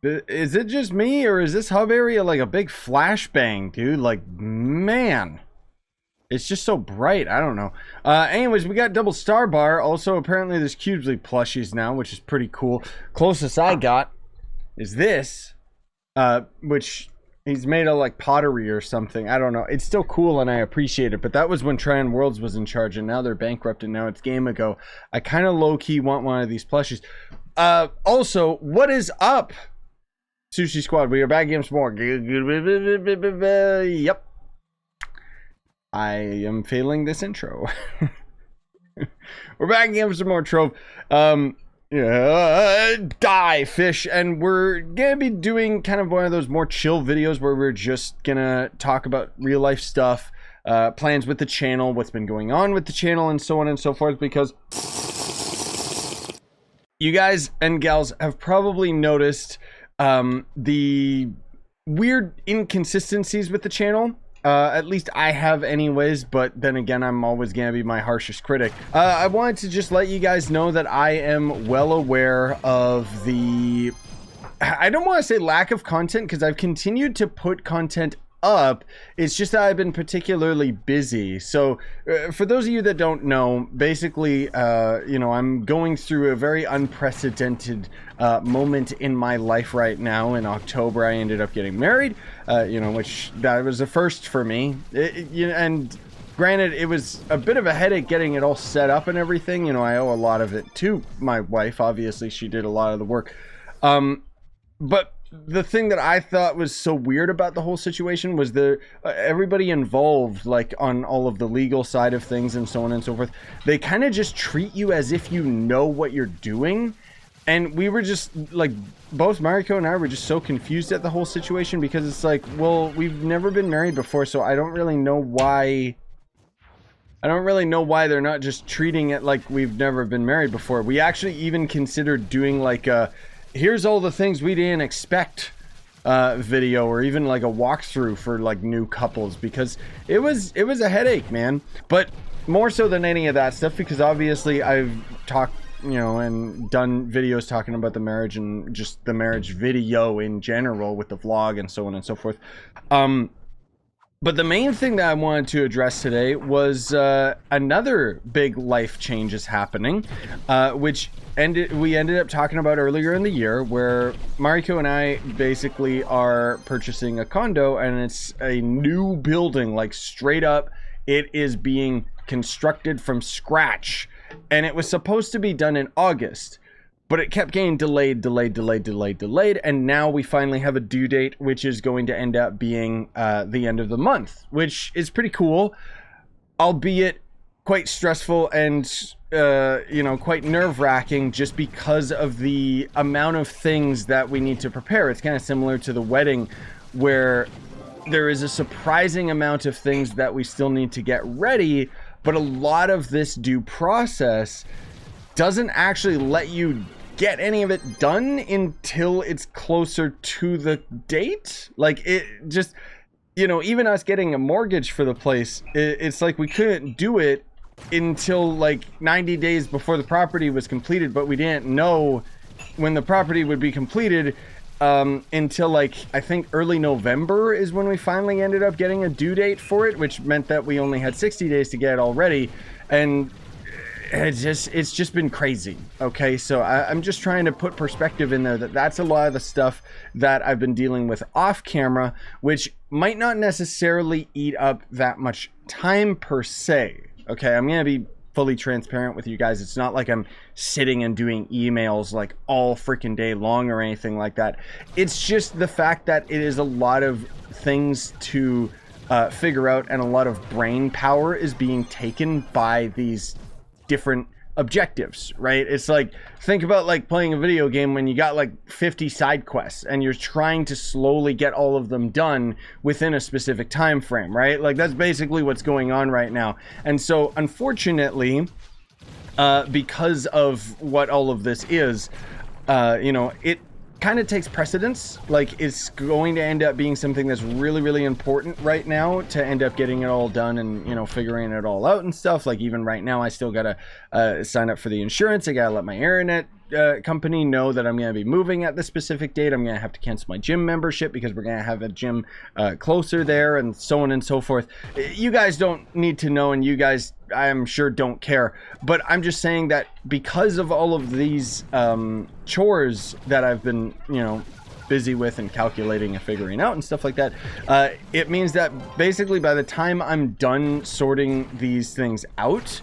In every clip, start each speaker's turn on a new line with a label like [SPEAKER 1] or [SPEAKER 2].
[SPEAKER 1] Is it just me, or is this hub area like a big flashbang, dude? Like, man, it's just so bright. I don't know. Anyways, we got double star bar. Also, apparently there's Cubes League plushies now, which is pretty cool. Closest I got is this, which he's made of like pottery or something. I don't know. It's still cool and I appreciate it, but that was when Tryon Worlds was in charge, and now they're bankrupt and now it's Game Ago. I kind of low-key want one of these plushies. Also, what is up, Scyushi Squad? We are back again some more. Yep. I am failing this intro. We're back again for some more Trove. Die fish, and we're gonna be doing kind of one of those more chill videos where we're just gonna talk about real life stuff, plans with the channel, what's been going on with the channel, and so on and so forth, because you guys and gals have probably noticed the weird inconsistencies with the channel. At least I have anyways, but then again, I'm always gonna be my harshest critic. I wanted to just let you guys know that I am well aware of the, I don't want to say lack of content, because I've continued to put content up. It's just that I've been particularly busy. So for those of you that don't know, basically, you know, I'm going through a very unprecedented moment in my life right now. In October, I ended up getting married, you know, which that was a first for me. And granted, it was a bit of a headache getting it all set up and everything. You know, I owe a lot of it to my wife. Obviously, she did a lot of the work. But the thing that I thought was so weird about the whole situation was everybody involved, like on all of the legal side of things and so on and so forth, they kind of just treat you as if you know what you're doing. And we were just like, both Mariko and I were just so confused at the whole situation, because it's like, well, we've never been married before, so I don't really know why they're not just treating it like we've never been married before. We actually even considered doing like a here's all the things we didn't expect video, or even like a walkthrough for like new couples, because it was a headache, man. But more so than any of that stuff, because obviously I've talked, you know, and done videos talking about the marriage and just the marriage video in general with the vlog and so on and so forth. But the main thing that I wanted to address today was another big life change is happening, which we ended up talking about earlier in the year, where Mariko and I basically are purchasing a condo, and it's a new building, like straight up, it is being constructed from scratch, and it was supposed to be done in August. But it kept getting delayed, and now we finally have a due date, which is going to end up being the end of the month, which is pretty cool, albeit quite stressful and, you know, quite nerve-wracking, just because of the amount of things that we need to prepare. It's kind of similar to the wedding, where there is a surprising amount of things that we still need to get ready, but a lot of this due process doesn't actually let you get any of it done until it's closer to the date. Like, it just, you know, even us getting a mortgage for the place, it's like we couldn't do it until like 90 days before the property was completed, but we didn't know when the property would be completed until like, I think early November is when we finally ended up getting a due date for it, which meant that we only had 60 days to get it all ready. And it's just been crazy. Okay, so I'm just trying to put perspective in there that that's a lot of the stuff that I've been dealing with off camera, which might not necessarily eat up that much time per se. Okay, I'm gonna be fully transparent with you guys. It's not like I'm sitting and doing emails like all freaking day long or anything like that. It's just the fact that it is a lot of things to figure out, and a lot of brain power is being taken by these different objectives, right? It's like, think about like playing a video game when you got like 50 side quests and you're trying to slowly get all of them done within a specific time frame, right? Like, that's basically what's going on right now. And so unfortunately, because of what all of this is, you know, it kind of takes precedence. Like, it's going to end up being something that's really, really important right now to end up getting it all done and, you know, figuring it all out and stuff. Like, even right now, I still gotta sign up for the insurance. I gotta let my internet company know that I'm going to be moving at this specific date. I'm going to have to cancel my gym membership because we're going to have a gym closer there, and so on and so forth. You guys don't need to know, and you guys, I'm sure, don't care. But I'm just saying that because of all of these chores that I've been, busy with and calculating and figuring out and stuff like that, it means that basically by the time I'm done sorting these things out,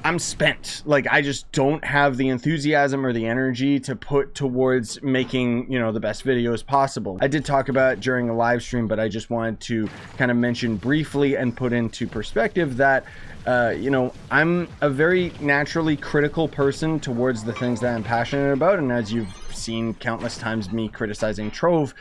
[SPEAKER 1] I'm spent. Like, I just don't have the enthusiasm or the energy to put towards making, the best videos possible. I did talk about it during a live stream, but I just wanted to kind of mention briefly and put into perspective that I'm a very naturally critical person towards the things that I'm passionate about. And as you've seen countless times, me criticizing Trove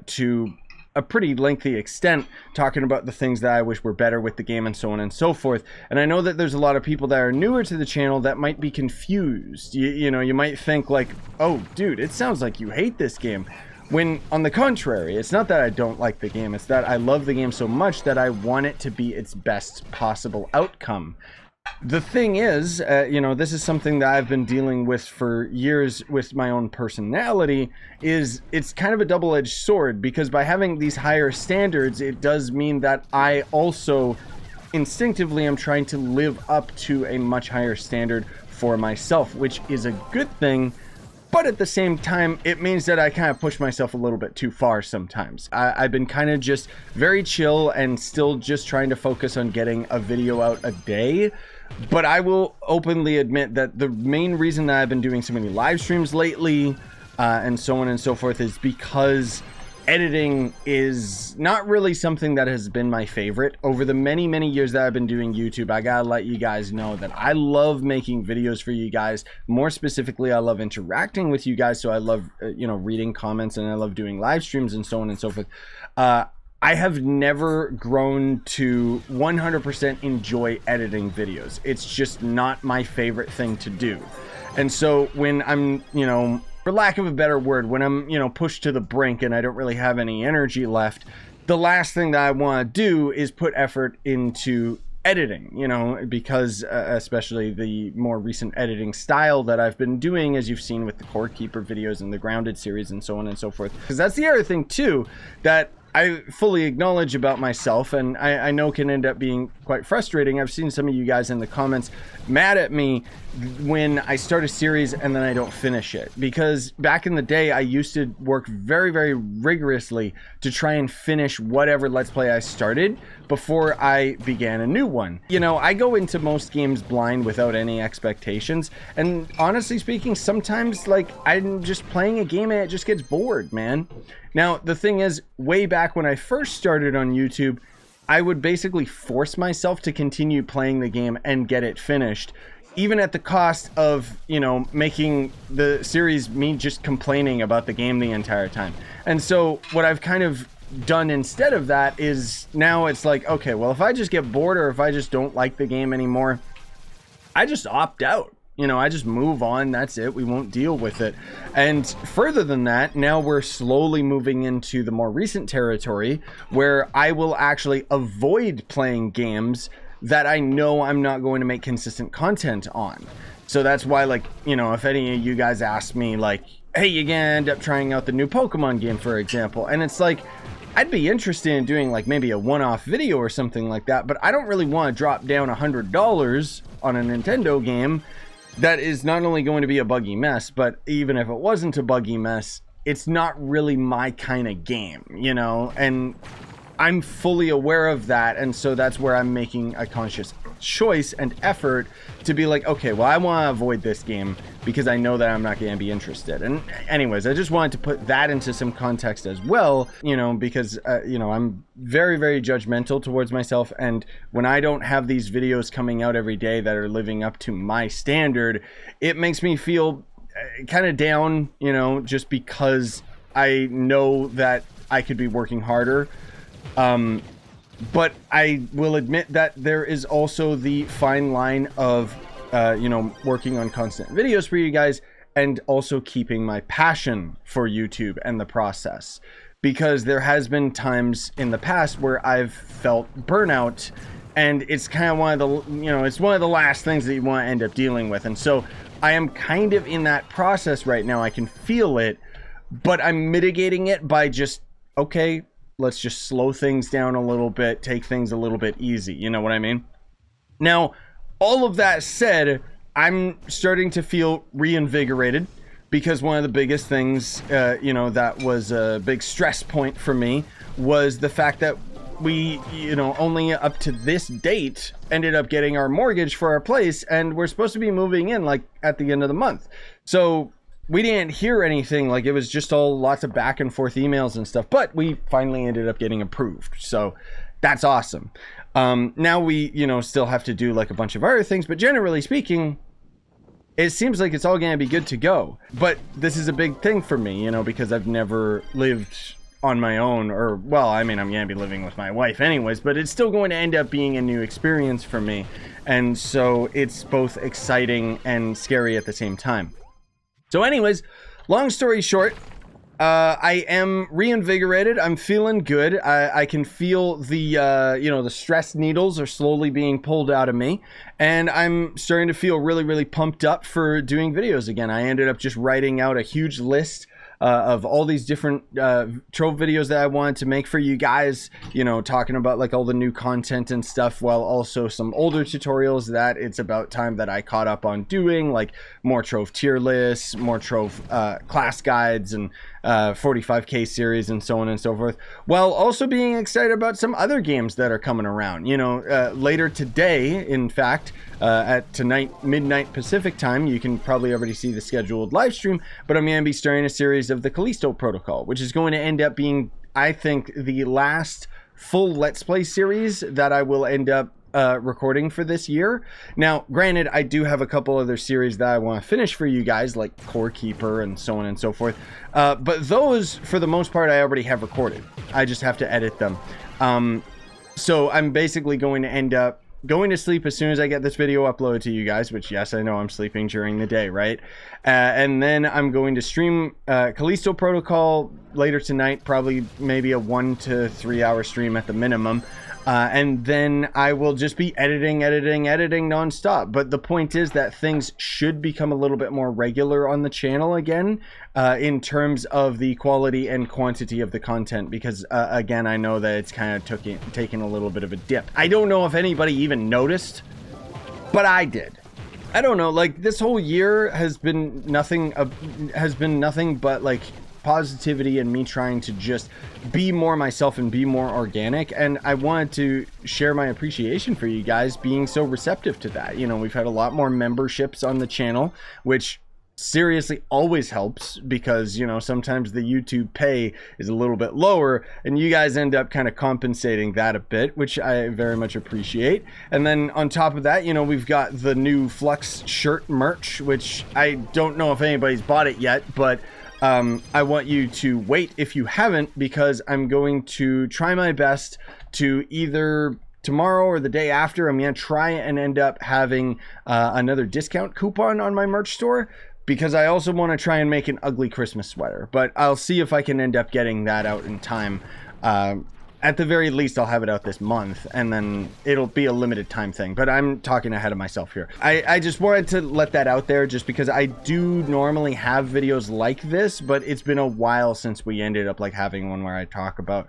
[SPEAKER 1] to a pretty lengthy extent, talking about the things that I wish were better with the game and so on and so forth. And I know that there's a lot of people that are newer to the channel that might be confused. You might think like, oh, dude, it sounds like you hate this game. When, on the contrary, it's not that I don't like the game, it's that I love the game so much that I want it to be its best possible outcome. The thing is, this is something that I've been dealing with for years with my own personality, is it's kind of a double-edged sword, because by having these higher standards, it does mean that I also instinctively am trying to live up to a much higher standard for myself, which is a good thing. But at the same time, it means that I kind of push myself a little bit too far sometimes. I've been kind of just very chill and still just trying to focus on getting a video out a day. But I will openly admit that the main reason that I've been doing so many live streams lately and so on and so forth is because editing is not really something that has been my favorite. Over the many, many years that I've been doing YouTube, I gotta let you guys know that I love making videos for you guys. More specifically, I love interacting with you guys. So I love, reading comments, and I love doing live streams and so on and so forth. I have never grown to 100% enjoy editing videos. It's just not my favorite thing to do. And so when I'm, for lack of a better word, when I'm, pushed to the brink and I don't really have any energy left, the last thing that I want to do is put effort into editing, because especially the more recent editing style that I've been doing, as you've seen with the Core Keeper videos and the Grounded series and so on and so forth. Because that's the other thing too that I fully acknowledge about myself, and I know can end up being quite frustrating. I've seen some of you guys in the comments mad at me when I start a series and then I don't finish it, because back in the day I used to work very, very rigorously to try and finish whatever Let's Play I started before I began a new one. I go into most games blind without any expectations, and honestly speaking, sometimes like I'm just playing a game and it just gets bored, man. Now the thing is, way back when I first started on YouTube, I would basically force myself to continue playing the game and get it finished, even at the cost of, making the series me just complaining about the game the entire time. And so what I've kind of done instead of that is now it's like, okay, well, if I just get bored or if I just don't like the game anymore, I just opt out. I just move on. That's it. We won't deal with it. And further than that, now we're slowly moving into the more recent territory where I will actually avoid playing games that I know I'm not going to make consistent content on. So that's why, like, if any of you guys ask me, like, hey, you gonna end up trying out the new Pokemon game, for example, and it's like, I'd be interested in doing like maybe a one-off video or something like that, but I don't really want to drop down $100 on a Nintendo game that is not only going to be a buggy mess, but even if it wasn't a buggy mess, it's not really my kind of game, and I'm fully aware of that. And so that's where I'm making a conscious choice and effort to be like, okay, well, I want to avoid this game because I know that I'm not going to be interested. And anyways, I just wanted to put that into some context as well, because, I'm very, very judgmental towards myself. And when I don't have these videos coming out every day that are living up to my standard, it makes me feel kind of down, just because I know that I could be working harder. But I will admit that there is also the fine line of, working on constant videos for you guys and also keeping my passion for YouTube and the process. Because there has been times in the past where I've felt burnout, and it's kind of one of the, it's one of the last things that you want to end up dealing with. And so I am kind of in that process right now. I can feel it, but I'm mitigating it by just, okay, let's just slow things down a little bit, take things a little bit easy. You know what I mean? Now, all of that said, I'm starting to feel reinvigorated, because one of the biggest things, that was a big stress point for me was the fact that we, only up to this date ended up getting our mortgage for our place, and we're supposed to be moving in like at the end of the month. So we didn't hear anything. Like, it was just all lots of back and forth emails and stuff, but we finally ended up getting approved. So that's awesome. Now we, still have to do like a bunch of other things, but generally speaking, it seems like it's all going to be good to go. But this is a big thing for me, because I've never lived on my own, or, well, I mean, I'm going to be living with my wife anyways, but it's still going to end up being a new experience for me. And so it's both exciting and scary at the same time. So anyways, long story short, I am reinvigorated. I'm feeling good. I can feel the, the stress needles are slowly being pulled out of me. And I'm starting to feel really, really pumped up for doing videos again. I ended up just writing out a huge list of all these different Trove videos that I wanted to make for you guys, talking about like all the new content and stuff, while also some older tutorials that it's about time that I caught up on doing, like more Trove tier lists, more Trove class guides, and 45k series, and so on and so forth, while also being excited about some other games that are coming around. Later today, in fact, at tonight, midnight Pacific time, you can probably already see the scheduled live stream, but I'm going to be starting a series of the Callisto Protocol, which is going to end up being, I think, the last full Let's Play series that I will end up recording for this year. Now, granted, I do have a couple other series that I want to finish for you guys, like Core Keeper and so on and so forth, but those, for the most part, I already have recorded. I just have to edit them. So I'm basically going to end up going to sleep as soon as I get this video uploaded to you guys, which, yes, I know I'm sleeping during the day, right? And then I'm going to stream Callisto Protocol later tonight, probably maybe a 1 to 3 hour stream at the minimum. And then I will just be editing nonstop. But the point is that things should become a little bit more regular on the channel again, in terms of the quality and quantity of the content, because again, I know that it's kind of taken a little bit of a dip. I don't know if anybody even noticed, but I did. I don't know, like, this whole year has been nothing but like positivity and me trying to just be more myself and be more organic, and I wanted to share my appreciation for you guys being so receptive to that. We've had a lot more memberships on the channel, which seriously always helps, because sometimes the YouTube pay is a little bit lower, and you guys end up kind of compensating that a bit, which I very much appreciate. And then on top of that, we've got the new Flux shirt merch, which I don't know if anybody's bought it yet, but I want you to wait if you haven't, because I'm going to try my best to either tomorrow or the day after, I'm going to try and end up having another discount coupon on my merch store, because I also want to try and make an ugly Christmas sweater. But I'll see if I can end up getting that out in time. At the very least, I'll have it out this month, and then it'll be a limited time thing. But I'm talking ahead of myself here. I just wanted to let that out there, just because I do normally have videos like this, but it's been a while since we ended up like having one where I talk about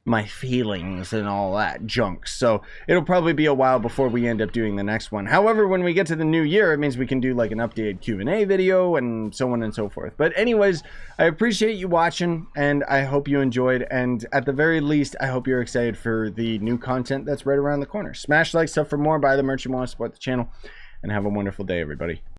[SPEAKER 1] my feelings and all that junk. So it'll probably be a while before we end up doing the next one. However, when we get to the new year, it means we can do like an updated Q&A video and so on and so forth. But anyways, I appreciate you watching, and I hope you enjoyed, and at the very least, I hope you're excited for the new content that's right around the corner. Smash like, stuff for more, buy the merch you want to support the channel, and have a wonderful day, everybody.